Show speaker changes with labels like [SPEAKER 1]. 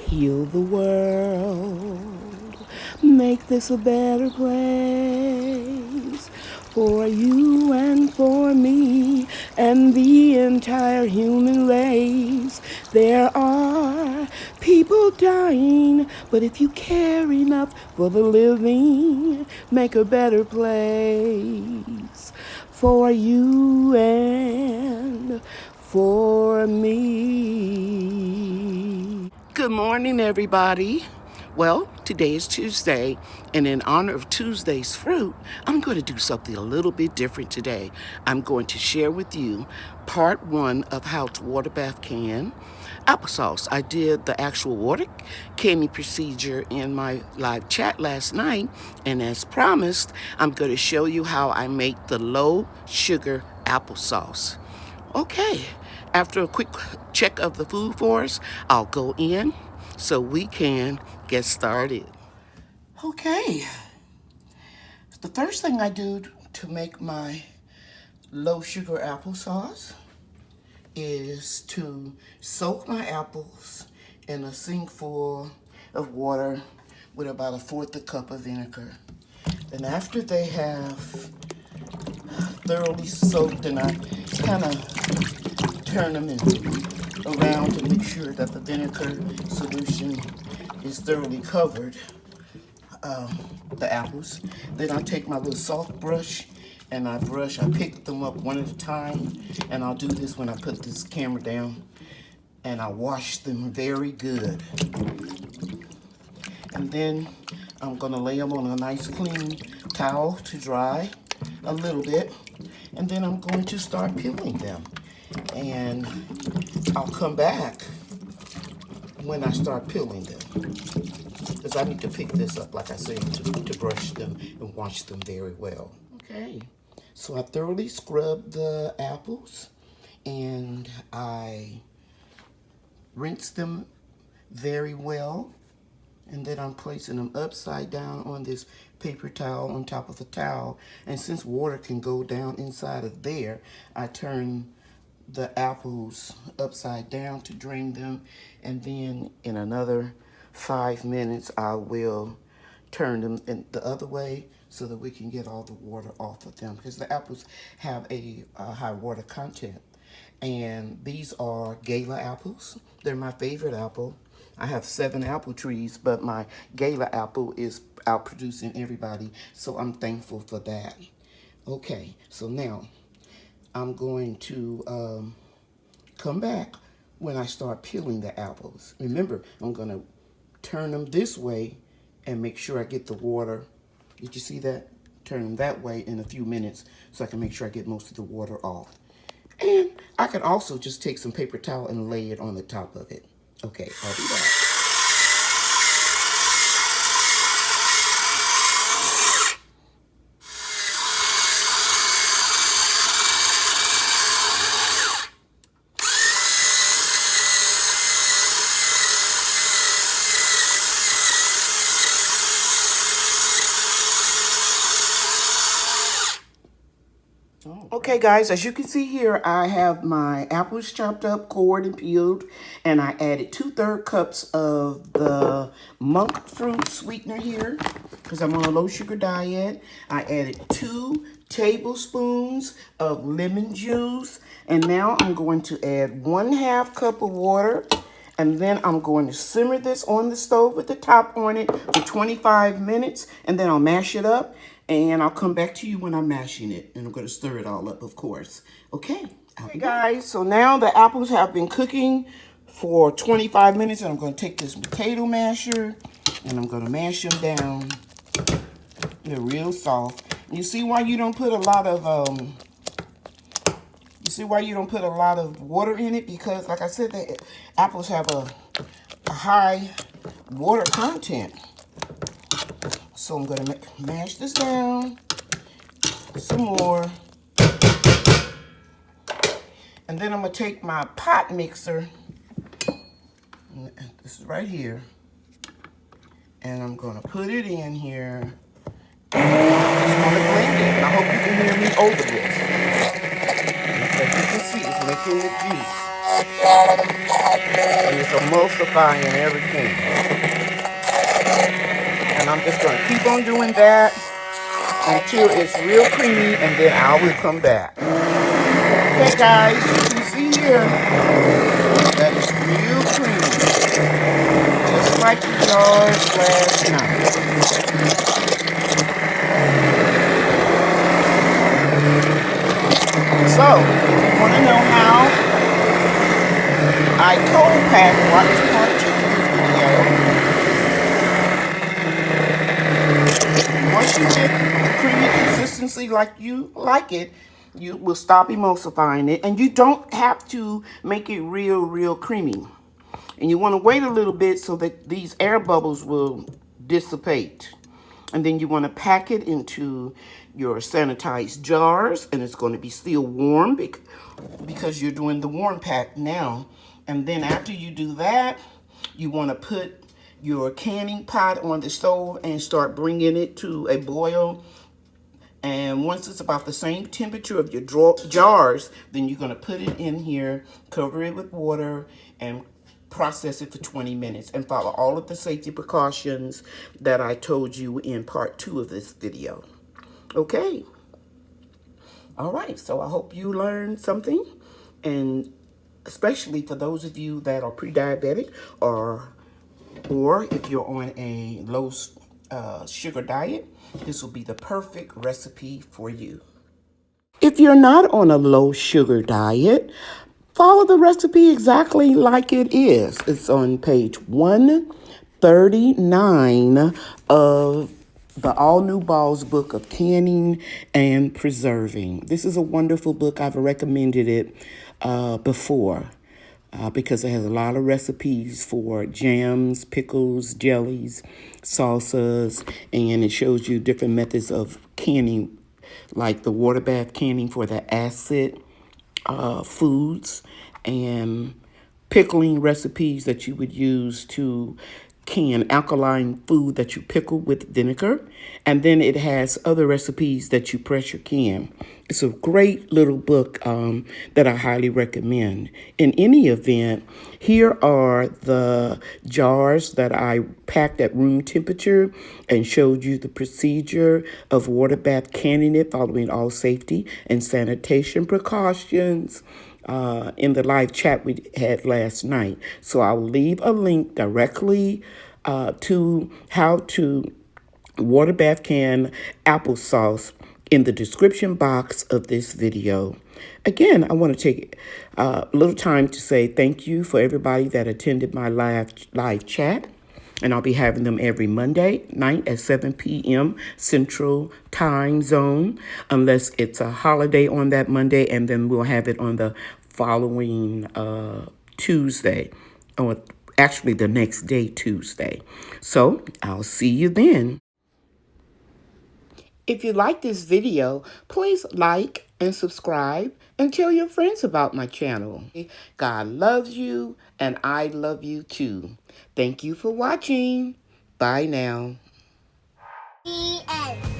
[SPEAKER 1] Heal the world, make this a better place for you and for me and the entire human race. There are people dying, but if you care enough for the living, make a better place for you and for me. Good morning, everybody. Well, today is Tuesday, and in honor of Tuesday's fruit, I'm going to do something a little bit different today. I'm going to share with you part one of how to water bath can applesauce. I did the actual water canning procedure in my live chat last night, and as promised, I'm going to show you how I make the low sugar applesauce. Okay, after a quick check of the food for us, I'll go in so we can get started. Okay, the first thing I do to make my low sugar applesauce is to soak my apples in a sink full of water with about 1/4 cup of vinegar. Then after they have thoroughly soaked, and I kind of turn them around to make sure that the vinegar solution is thoroughly covered the apples. Then I take my little soft brush and I pick them up one at a time, and I'll do this when I put this camera down, and I wash them very good. And then I'm gonna lay them on a nice clean towel to dry a little bit, and then I'm going to start peeling them. And I'll come back when I start peeling them, because I need to pick this up, like I said, to brush them and wash them very well. Okay, so I thoroughly scrubbed the apples and I rinsed them very well, and then I'm placing them upside down on this paper towel on top of the towel. And since water can go down inside of there, I turn the apples upside down to drain them, and then in another 5 minutes I will turn them in the other way so that we can get all the water off of them, because the apples have a high water content. And these are Gala apples. They're my favorite apple. I have 7 apple trees, but my Gala apple is outproducing everybody, so I'm thankful for that. Okay, so now I'm going to come back when I start peeling the apples. Remember, I'm going to turn them this way and make sure I get the water. Did you see that? Turn them that way in a few minutes so I can make sure I get most of the water off. And I could also just take some paper towel and lay it on the top of it. Okay, I'll do that. Okay guys, as you can see here, I have my apples chopped up, cored and peeled, and I added 2/3 cups of the monk fruit sweetener here because I'm on a low sugar diet. I added 2 tablespoons of lemon juice, and now I'm going to add 1/2 cup of water, and then I'm going to simmer this on the stove with the top on it for 25 minutes, and then I'll mash it up. And I'll come back to you when I'm mashing it. And I'm going to stir it all up, of course. Okay. Okay, guys. So now the apples have been cooking for 25 minutes. And I'm going to take this potato masher. And I'm going to mash them down. They're real soft. You see why you don't put a lot of, water in it? Because, like I said, the apples have a high water content. So I'm going to mash this down some more. And then I'm going to take my pot mixer. This is right here. And I'm going to put it in here. And I'm just going to blend it. And I hope you can hear me over this. As you can see, it's making the juice. And is emulsifying everything. And I'm just going to keep on doing that until it's real creamy, and then I will come back. Okay, guys, you can see here that it's real creamy, just like the jars last night. So, if you want to know how I cold pack, watch part 2 of this video. Once you get creamy consistency like you like it, you will stop emulsifying it, and you don't have to make it real creamy. And you want to wait a little bit so that these air bubbles will dissipate. And then you want to pack it into your sanitized jars, and it's going to be still warm because you're doing the warm pack now. And then after you do that, you want to put your canning pot on the stove and start bringing it to a boil. And once it's about the same temperature of your jars, then you're going to put it in here, cover it with water, and process it for 20 minutes and follow all of the safety precautions that I told you in part 2 of this video. Okay. All right. So I hope you learned something, and especially for those of you that are pre-diabetic or if you're on a low sugar diet, this will be the perfect recipe for you. If you're not on a low sugar diet, follow the recipe exactly like it is. It's on page 139 of the All New Balls book of Canning and Preserving. This is a wonderful book. I've recommended it before. Because it has a lot of recipes for jams, pickles, jellies, salsas, and it shows you different methods of canning, like the water bath canning for the acid foods, and pickling recipes that you would use to can alkaline food that you pickle with vinegar. And then it has other recipes that you pressure can. It's a great little book that I highly recommend. In any event, here are the jars that I packed at room temperature and showed you the procedure of water bath canning it, following all safety and sanitation precautions in the live chat we had last night. So I'll leave a link directly to how to water bath can applesauce in the description box of this video. Again, I want to take a little time to say thank you for everybody that attended my live chat. And I'll be having them every Monday night at 7 p.m. Central Time Zone, unless it's a holiday on that Monday, and then we'll have it on the following Tuesday, or actually the next day, Tuesday. So I'll see you then. If you like this video, please like and subscribe and tell your friends about my channel. God loves you, and I love you too. Thank you for watching. Bye now. The end.